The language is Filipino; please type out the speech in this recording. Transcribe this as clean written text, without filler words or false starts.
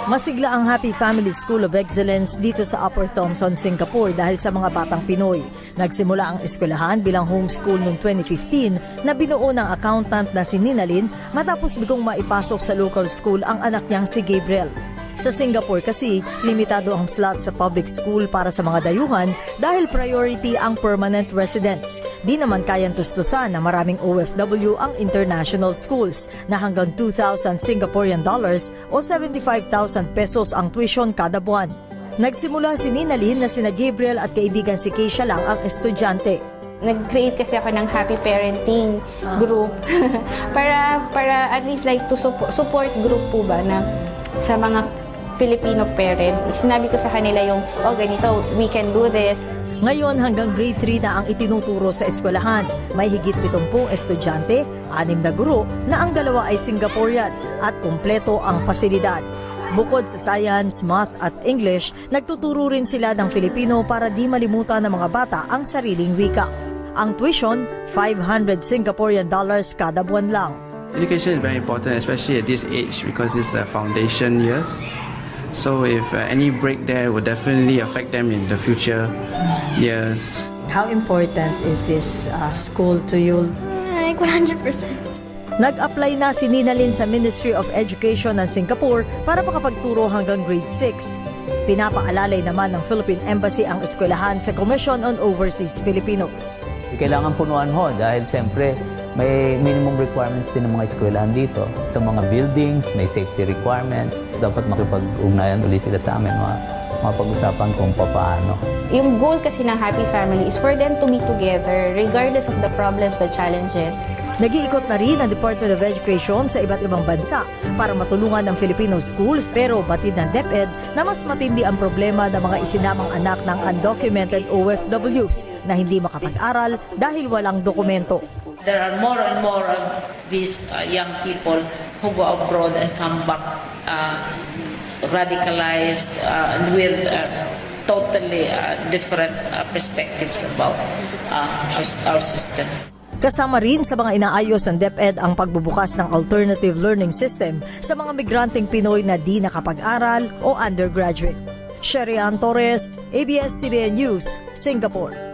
Masigla ang Happy Family School of Excellence dito sa Upper Thomson, Singapore dahil sa mga batang Pinoy. Nagsimula ang eskwelahan bilang homeschool noong 2015 na binuo ng accountant na si Ninalyn matapos bigong maipasok sa local school ang anak niyang si Gabriel. Sa Singapore kasi, limitado ang slot sa public school para sa mga dayuhan dahil priority ang permanent residents. Di naman kayang tustusan na maraming OFW ang international schools na hanggang 2,000 Singaporean dollars o 75,000 pesos ang tuition kada buwan. Nagsimula si Ninalyn na sina Gabriel at kaibigan si Keisha lang ang estudyante. Nag-create kasi ako ng happy parenting group para at least like to support group po ba na sa mga Filipino parent. Sinabi ko sa kanila yung, ganito, we can do this. Ngayon hanggang grade 3 na ang itinuturo sa eskwelahan. May higit 70 estudyante, 6 na guro na ang 2 ay Singaporean at kumpleto ang pasilidad. Bukod sa science, math at English, nagtuturo rin sila ng Filipino para di malimutan ng mga bata ang sariling wika. Ang tuition, 500 Singaporean dollars kada buwan lang. Education is very important, especially at this age, because it's the foundation years. So if any break there will definitely affect them in the future years. How important is this school to you? Like 100%. Nag-apply na si Ninalyn sa Ministry of Education ng Singapore para makapagturo hanggang grade 6. Pinapaalalay naman ng Philippine Embassy ang eskwelahan sa Commission on Overseas Filipinos. Kailangan punuan ho dahil siyempre may minimum requirements din ng mga eskwelahan dito. Sa mga buildings, may safety requirements. Dapat makipag-ugnayan ulit sila sa amin, mapag-usapan kung paano. Yung goal kasi ng Happy Family is for them to be together regardless of the problems, the challenges. Nag-iikot na rin ang Department of Education sa iba't ibang bansa para matulungan ng Filipino schools pero batid ng DepEd na mas matindi ang problema ng mga isinamang anak ng undocumented OFWs na hindi makapag-aral dahil walang dokumento. There are more and more of these young people who go abroad and come back radicalized and with totally different perspectives about our system. Kasama rin sa mga inaayos ng DepEd ang pagbubukas ng alternative learning system sa mga migranteng Pinoy na di nakapag-aral o undergraduate. Sherian Torres, ABS-CBN News, Singapore.